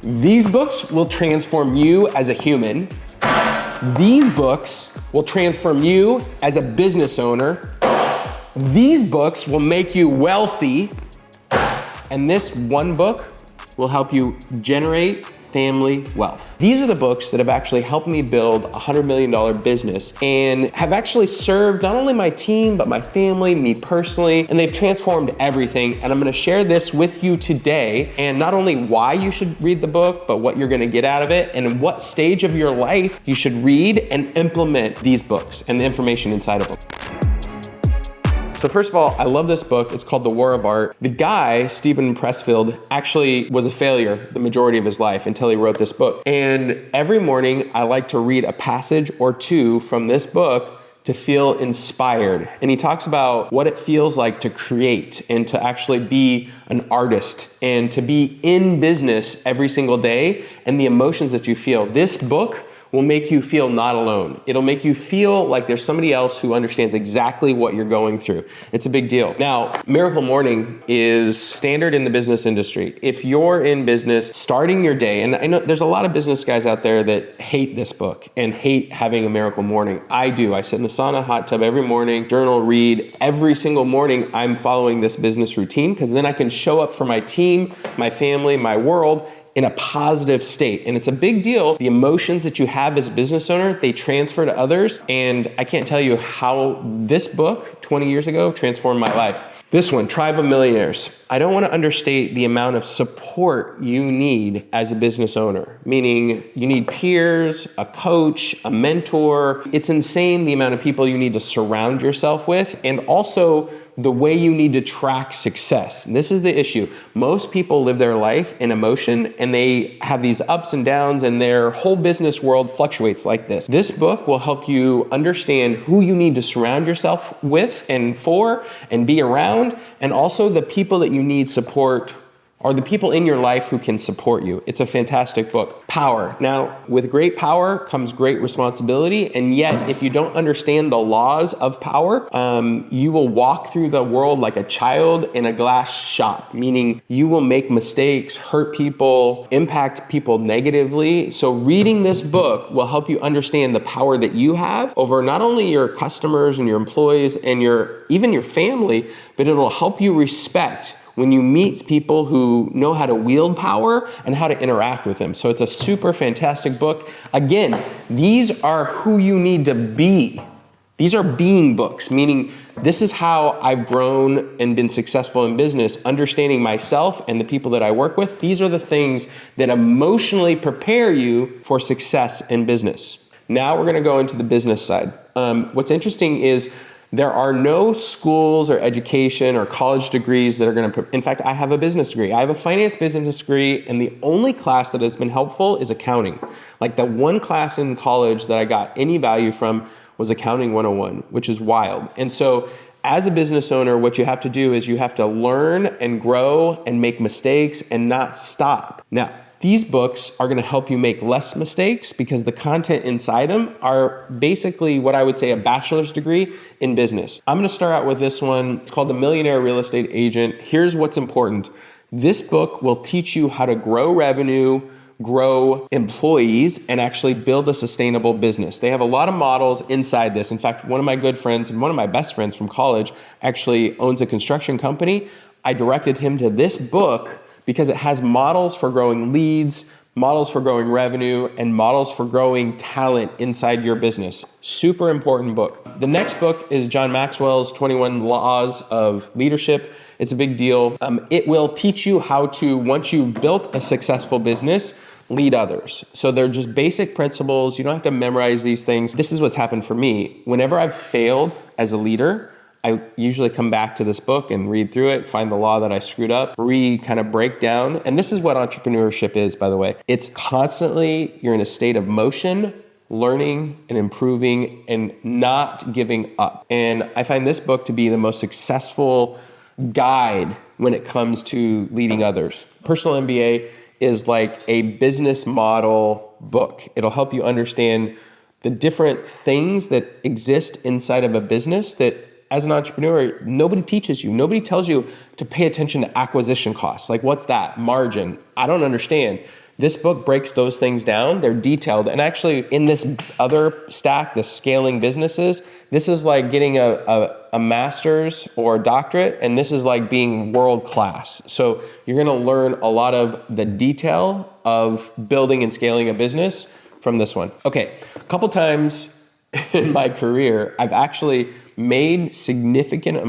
These books will transform you as a human. These books will transform you as a business owner. These books will make you wealthy. And this one book will help you generate family wealth. These are the books that have actually helped me build a $100 million business and have actually served not only my team, but my family, me personally, and they've transformed everything. And I'm gonna share this with you today, and not only why you should read the book, but what you're gonna get out of it and what stage of your life you should read and implement these books and the information inside of them. So first of all, I love this book. It's called The War of Art. The guy, Steven Pressfield, actually was a failure the majority of his life until he wrote this book. And every morning, I like to read a passage or two from this book to feel inspired. And he talks about what it feels like to create and to actually be an artist and to be in business every single day and the emotions that you feel. This book will make you feel not alone. It'll make you feel like there's somebody else who understands exactly what you're going through. It's a big deal. Now, Miracle Morning is standard in the business industry. If you're in business, starting your day, and I know there's a lot of business guys out there that hate this book and hate having a Miracle Morning. I do. I sit in the sauna, hot tub every morning, journal, read. Every single morning, I'm following this business routine because then I can show up for my team, my family, my world, in a positive state. And it's a big deal. The emotions that you have as a business owner, they transfer to others. And I can't tell you how this book 20 years ago transformed my life. This one, Tribe of Millionaires. I don't want to understate the amount of support you need as a business owner, meaning you need peers, a coach, a mentor. It's insane the amount of people you need to surround yourself with, and also the way you need to track success. And this is the issue. Most people live their life in emotion and they have these ups and downs and their whole business world fluctuates like this. This book will help you understand who you need to surround yourself with and for and be around, and also the people that you need support or the people in your life who can support you. It's a fantastic book. Power. Now, with great power comes great responsibility, and yet if you don't understand the laws of power, you will walk through the world like a child in a glass shop, meaning you will make mistakes, hurt people, impact people negatively. So reading this book will help you understand the power that you have over not only your customers and your employees and even your family, but it'll help you respect when you meet people who know how to wield power and how to interact with them. So it's a super fantastic book. Again, these are who you need to be. These are being books, meaning this is how I've grown and been successful in business, understanding myself and the people that I work with. These are the things that emotionally prepare you for success in business. Now we're gonna go into the business side. What's interesting is there are no schools or education or college degrees that are gonna, in fact, I have a business degree. I have a finance business degree, and the only class that has been helpful is accounting. Like the one class in college that I got any value from was Accounting 101, which is wild. And so as a business owner, what you have to do is you have to learn and grow and make mistakes and not stop. Now, these books are gonna help you make less mistakes because the content inside them are basically what I would say a bachelor's degree in business. I'm gonna start out with this one. It's called The Millionaire Real Estate Agent. Here's what's important. This book will teach you how to grow revenue, grow employees, and actually build a sustainable business. They have a lot of models inside this. In fact, one of my good friends and one of my best friends from college actually owns a construction company. I directed him to this book because it has models for growing leads, models for growing revenue, and models for growing talent inside your business. Super important book. The next book is John Maxwell's 21 Laws of Leadership. It's a big deal. It will teach you how to, once you've built a successful business, lead others. So they're just basic principles. You don't have to memorize these things. This is what's happened for me. Whenever I've failed as a leader, I usually come back to this book and read through it, find the law that I screwed up, kind of break down. And this is what entrepreneurship is, by the way. It's constantly, you're in a state of motion, learning and improving and not giving up. And I find this book to be the most successful guide when it comes to leading others. Personal MBA is like a business model book. It'll help you understand the different things that exist inside of a business that as an entrepreneur, nobody teaches you. Nobody tells you to pay attention to acquisition costs. Like, what's that? Margin. I don't understand. This book breaks those things down. They're detailed. And actually in this other stack, the scaling businesses, this is like getting a master's or a doctorate, and this is like being world class. So you're gonna learn a lot of the detail of building and scaling a business from this one. Okay, a couple times in my career, I've actually made significant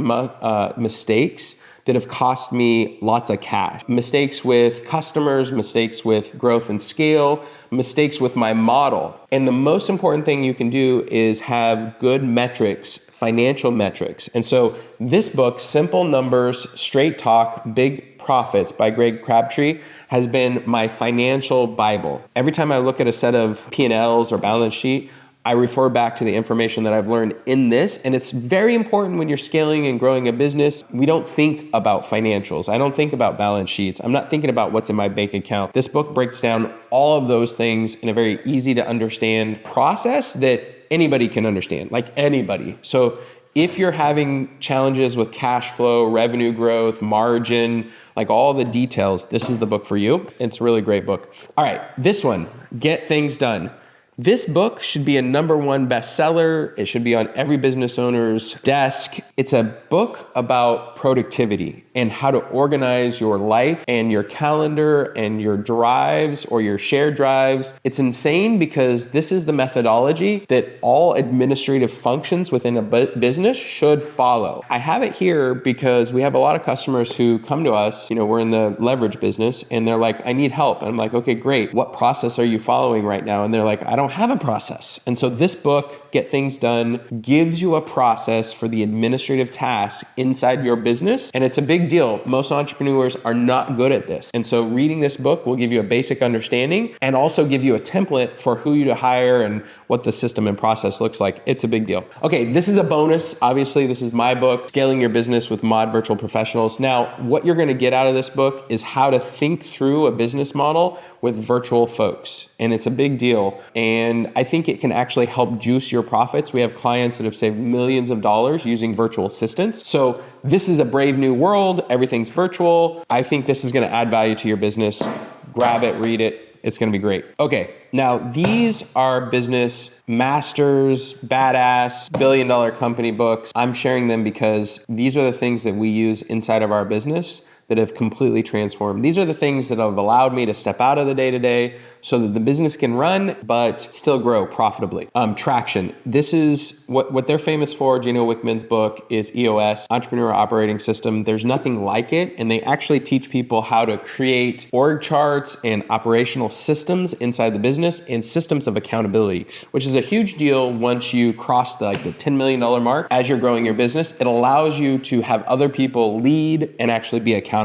mistakes that have cost me lots of cash. Mistakes with customers, mistakes with growth and scale, mistakes with my model. And the most important thing you can do is have good metrics, financial metrics. And so this book, Simple Numbers, Straight Talk, Big Profits by Crabtree, has been my financial Bible. Every time I look at a set of P&Ls or balance sheet, I refer back to the information that I've learned in this, and it's very important when you're scaling and growing a business. We don't think about financials. I don't think about balance sheets. I'm not thinking about what's in my bank account. This book breaks down all of those things in a very easy to understand process that anybody can understand, like anybody. So if you're having challenges with cash flow, revenue growth, margin, like all the details, this is the book for you. It's a really great book. All right, this one, Get Things Done. This book should be a #1 bestseller. It should be on every business owner's desk. It's a book about productivity and how to organize your life and your calendar and your drives or your shared drives. It's insane because this is the methodology that all administrative functions within a business should follow. I have it here because we have a lot of customers who come to us, we're in the leverage business, and they're like, I need help. And I'm like, okay, great. What process are you following right now? And they're like, I don't have a process. And so this book, Get Things Done, gives you a process for the administrative tasks inside your business. And it's a big deal. Most entrepreneurs are not good at this. And so reading this book will give you a basic understanding and also give you a template for who you to hire and what the system and process looks like. It's a big deal. Okay, this is a bonus. Obviously, this is my book, Scaling Your Business with Mod Virtual Professionals. Now, what you're going to get out of this book is how to think through a business model with virtual folks. And it's a big deal. And I think it can actually help juice your profits. We have clients that have saved millions of dollars using virtual assistants. So this is a brave new world. Everything's virtual. I think this is going to add value to your business. Grab it, read it. It's going to be great. Okay, now these are business masters, badass, billion-dollar company books. I'm sharing them because these are the things that we use inside of our business that have completely transformed. These are the things that have allowed me to step out of the day-to-day so that the business can run, but still grow profitably. Traction. This is what they're famous for. Gino Wickman's book is EOS, Entrepreneur Operating System. There's nothing like it. And they actually teach people how to create org charts and operational systems inside the business and systems of accountability, which is a huge deal once you cross the $10 million mark as you're growing your business. It allows you to have other people lead and actually be accountable.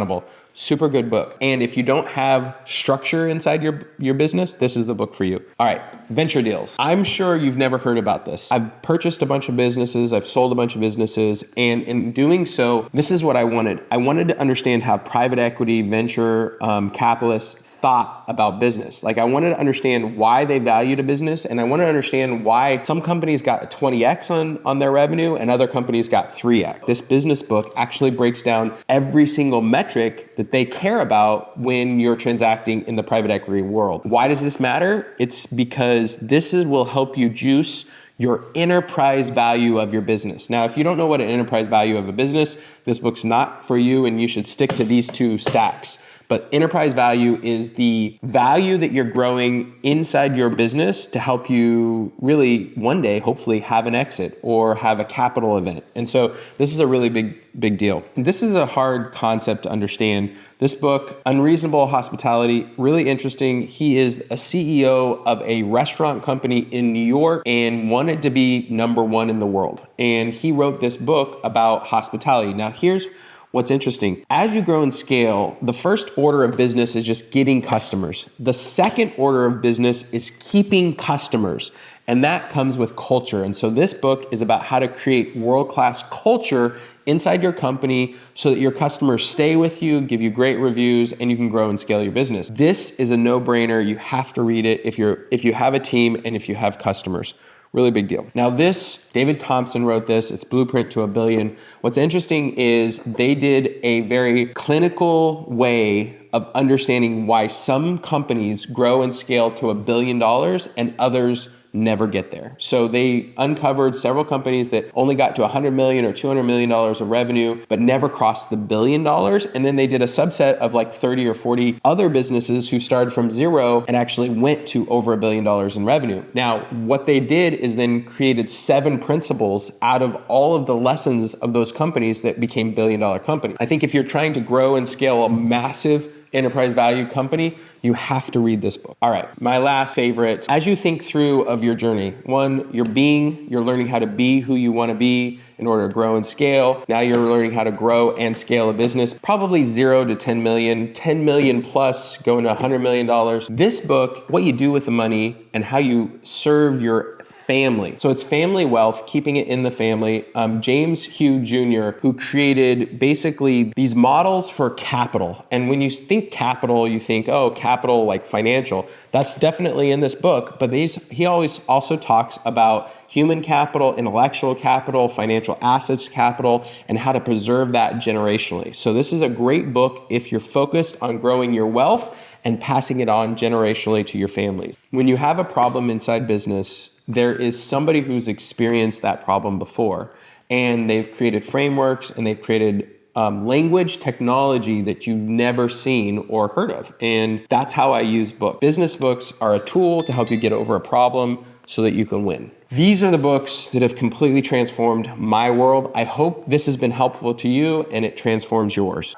Super good book. And if you don't have structure inside your business, this is the book for you. All right, venture deals. I'm sure you've never heard about this. I've purchased a bunch of businesses. I've sold a bunch of businesses. And in doing so, this is what I wanted. I wanted to understand how private equity, venture capitalists thought about business. Like I wanted to understand why they valued a business, and I wanted to understand why some companies got a 20x on their revenue and other companies got 3x. This business book actually breaks down every single metric that they care about when you're transacting in the private equity world. Why does this matter? It's because will help you juice your enterprise value of your business. Now, if you don't know what an enterprise value of a business, this book's not for you, and you should stick to these two stacks. But enterprise value is the value that you're growing inside your business to help you really one day, hopefully, have an exit or have a capital event. And so this is a really big deal. This is a hard concept to understand. This book, Unreasonable Hospitality, really interesting. He is a CEO of a restaurant company in New York and wanted to be #1 in the world. And he wrote this book about hospitality. Now, here's what's interesting. As you grow and scale, the first order of business is just getting customers. The second order of business is keeping customers, and that comes with culture. And so this book is about how to create world-class culture inside your company so that your customers stay with you, give you great reviews, and you can grow and scale your business. This is a no-brainer. You have to read it if you have a team and if you have customers. Really big deal. Now this, David Thomson wrote this, it's Blueprint to a Billion. What's interesting is they did a very clinical way of understanding why some companies grow and scale to $1 billion and others never get there. So they uncovered several companies that only got to 100 million or $200 million of revenue, but never crossed the $1 billion. And then they did a subset of like 30 or 40 other businesses who started from zero and actually went to over $1 billion in revenue. Now, what they did is then created 7 principles out of all of the lessons of those companies that became $1 billion companies. I think if you're trying to grow and scale a massive enterprise value company, you have to read this book. All right, my last favorite. As you think through of your journey, one, you're learning how to be who you want to be in order to grow and scale. Now you're learning how to grow and scale a business, probably 0 to 10 million, 10 million plus going to $100 million. This book, what you do with the money and how you serve your family. So it's family wealth, keeping it in the family. James Hughes Jr., who created basically these models for capital. And when you think capital, you think, oh, capital like financial. That's definitely in this book, but he always also talks about human capital, intellectual capital, financial assets capital, and how to preserve that generationally. So this is a great book if you're focused on growing your wealth and passing it on generationally to your families. When you have a problem inside business, there is somebody who's experienced that problem before, and they've created frameworks and they've created language technology that you've never seen or heard of. And that's how I use books. Business books are a tool to help you get over a problem so that you can win. These are the books that have completely transformed my world. I hope this has been helpful to you and it transforms yours.